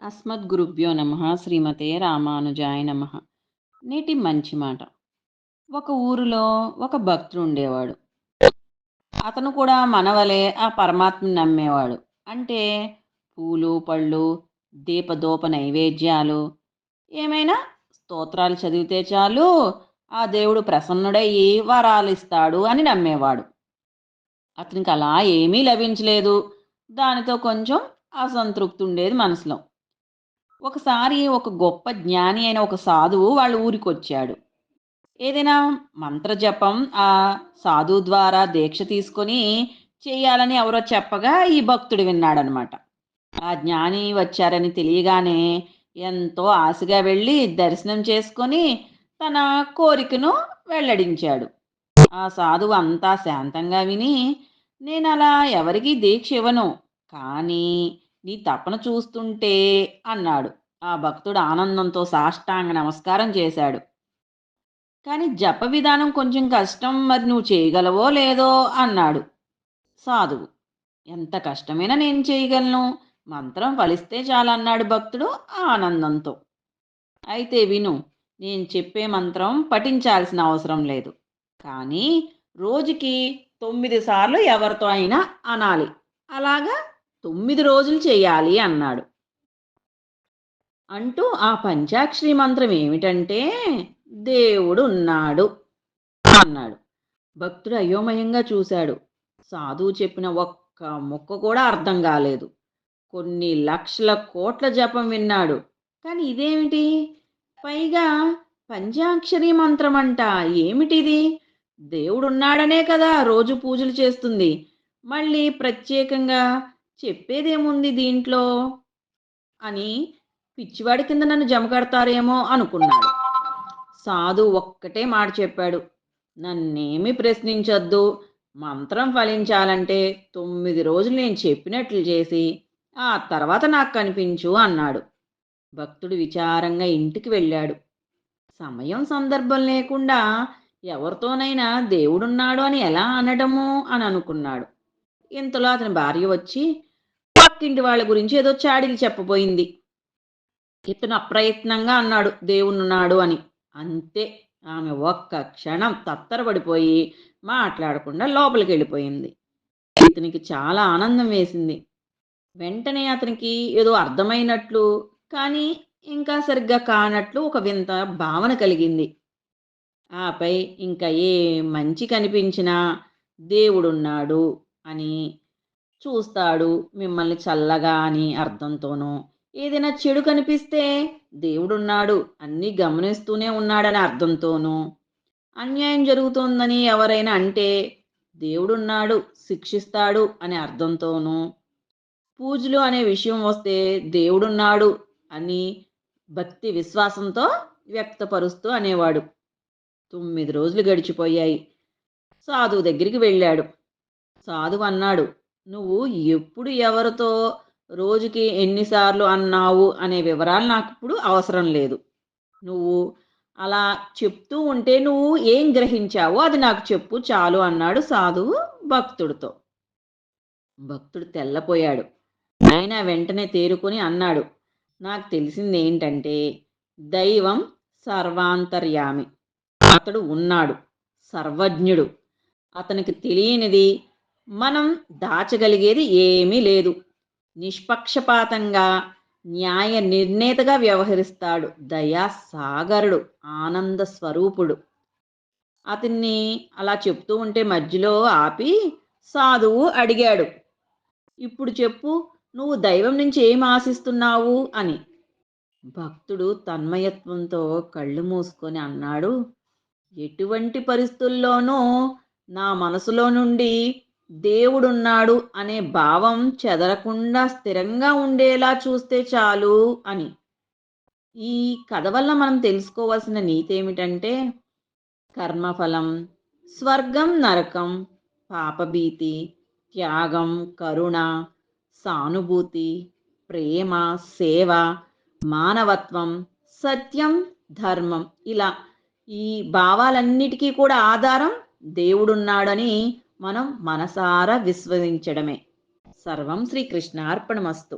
అస్మద్గురుభ్యో నమ శ్రీమతే రామానుజాయ నమ. నేటి మంచి మాట. ఒక ఊరిలో ఒక భక్తుడు ఉండేవాడు. అతను కూడా మనవలే ఆ పరమాత్మని నమ్మేవాడు. అంటే పూలు పళ్ళు దీపదూప నైవేద్యాలు ఏమైనా స్తోత్రాలు చదివితే చాలు ఆ దేవుడు ప్రసన్నుడయ్యి వరాలు ఇస్తాడు అని నమ్మేవాడు. అతనికి అలా ఏమీ లభించలేదు. దానితో కొంచెం అసంతృప్తి ఉండేది మనసులో. ఒకసారి ఒక గొప్ప జ్ఞాని అయిన ఒక సాధువు వాళ్ళ ఊరికొచ్చాడు. ఏదైనా మంత్రజపం ఆ సాధువు ద్వారా దీక్ష తీసుకొని చేయాలని ఎవరో చెప్పగా ఈ భక్తుడు విన్నాడనమాట. ఆ జ్ఞాని వచ్చారని తెలియగానే ఎంతో ఆశగా వెళ్ళి దర్శనం చేసుకొని తన కోరికను వెల్లడించాడు. ఆ సాధువు అంతా శాంతంగా విని, నేనలా ఎవరికీ దీక్ష ఇవ్వను, కానీ నీ తపన చూస్తుంటే అన్నాడు. ఆ భక్తుడు ఆనందంతో సాష్టాంగ నమస్కారం చేశాడు. కానీ జప విధానం కొంచెం కష్టం, మరి నువ్వు చేయగలవో లేదో అన్నాడు సాధువు. ఎంత కష్టమైనా నేను చేయగలను, మంత్రం ఫలిస్తే చాలన్నాడు భక్తుడు ఆనందంతో. అయితే విను, నేను చెప్పే మంత్రం పఠించాల్సిన అవసరం లేదు, కానీ రోజుకి 9 సార్లు ఎవరితో అయినా అనాలి. అలాగా 9 రోజులు చేయాలి అన్నాడు. అంటూ ఆ పంచాక్షరి మంత్రం ఏమిటంటే దేవుడు ఉన్నాడు అన్నాడు. భక్తుడు అయోమయంగా చూశాడు. సాధువు చెప్పిన ఒక్క ముక్క కూడా అర్థం కాలేదు. కొన్ని లక్షల కోట్ల జపం విన్నాడు, కానీ ఇదేమిటి? పైగా పంచాక్షరి మంత్రం అంట. ఏమిటిది? దేవుడున్నాడనే కదా రోజు పూజలు చేస్తుంది, మళ్ళీ ప్రత్యేకంగా చెప్పేదేముంది దీంట్లో అని పిచ్చివాడి కింద నన్ను జమకడతారేమో అనుకున్నాడు. సాధు ఒక్కటే మాట చెప్పాడు. నన్నేమి ప్రశ్నించొద్దు. మంత్రం ఫలించాలంటే 9 రోజులు నేను చెప్పినట్లు చేసి ఆ తర్వాత నాకు కనిపించు అన్నాడు. భక్తుడు విచారంగా ఇంటికి వెళ్ళాడు. సమయం సందర్భం లేకుండా ఎవరితోనైనా దేవుడున్నాడు అని ఎలా అనడము అని అనుకున్నాడు. ఇంతలో అతని భార్య వచ్చి పక్కింటి వాళ్ళ గురించి ఏదో చాడీలు చెప్పబోయింది. ఇతను అప్రయత్నంగా అన్నాడు దేవుడున్నాడు అని. అంతే, ఆమె ఒక్క క్షణం తత్తరపడిపోయి మాట్లాడకుండా లోపలికి వెళ్ళిపోయింది. ఇతనికి చాలా ఆనందం వేసింది. వెంటనే అతనికి ఏదో అర్థమైనట్లు, కానీ ఇంకా సరిగ్గా కానట్లు ఒక వింత భావన కలిగింది. ఆపై ఇంకా ఏ మంచి కనిపించినా దేవుడున్నాడు అని, చూస్తాడు మిమ్మల్ని చల్లగా అని అర్థంతోనూ, ఏదైనా చెడు కనిపిస్తే దేవుడున్నాడు అన్నీ గమనిస్తూనే ఉన్నాడని అర్థంతోనూ, అన్యాయం జరుగుతోందని ఎవరైనా అంటే దేవుడున్నాడు శిక్షిస్తాడు అనే అర్థంతోనూ, పూజలు అనే విషయం వస్తే దేవుడున్నాడు అని భక్తి విశ్వాసంతో వ్యక్తపరుస్తూ అనేవాడు. 9 రోజులు గడిచిపోయాయి. సాధువు దగ్గరికి వెళ్ళాడు. సాధువు అన్నాడు, నువ్వు ఎప్పుడు ఎవరితో రోజుకి ఎన్నిసార్లు అన్నావు అనే వివరాలు నాకు ఇప్పుడు అవసరం లేదు. నువ్వు అలా చెప్తూ ఉంటే నువ్వు ఏం గ్రహించావో అది నాకు చెప్పు చాలు అన్నాడు సాధువు భక్తుడితో. భక్తుడు తెల్లపోయాడు. ఆయన వెంటనే తేరుకొని అన్నాడు, నాకు తెలిసింది ఏంటంటే దైవం సర్వాంతర్యామి. అతడు ఉన్నాడు, సర్వజ్ఞుడు. అతనికి తెలియనిది, మనం దాచగలిగేది ఏమీ లేదు. నిష్పక్షపాతంగా న్యాయ నిర్ణేతగా వ్యవహరిస్తాడు. దయా సాగరుడు, ఆనంద స్వరూపుడు. అతన్ని అలా చెప్తూ ఉంటే మధ్యలో ఆపి సాధువు అడిగాడు, ఇప్పుడు చెప్పు, నువ్వు దైవం నుంచి ఏం ఆశిస్తున్నావు అని. భక్తుడు తన్మయత్వంతో కళ్ళు మూసుకొని అన్నాడు, ఎటువంటి పరిస్థితుల్లోనూ నా మనసులో నుండి దేవుడున్నాడు అనే భావం చెదరకుండా స్థిరంగా ఉండేలా చూస్తే చాలు అని. ఈ కథ వల్ల మనం తెలుసుకోవాల్సిన నీతి ఏమిటంటే కర్మఫలం, స్వర్గం నరకం, పాపభీతి, త్యాగం, కరుణ, సానుభూతి, ప్రేమ, సేవ, మానవత్వం, సత్యం, ధర్మం, ఇలా ఈ భావాలన్నిటికీ కూడా ఆధారం దేవుడున్నాడని మనం మనసారా విశ్వసించడమే. సర్వం శ్రీకృష్ణార్పణమస్తు.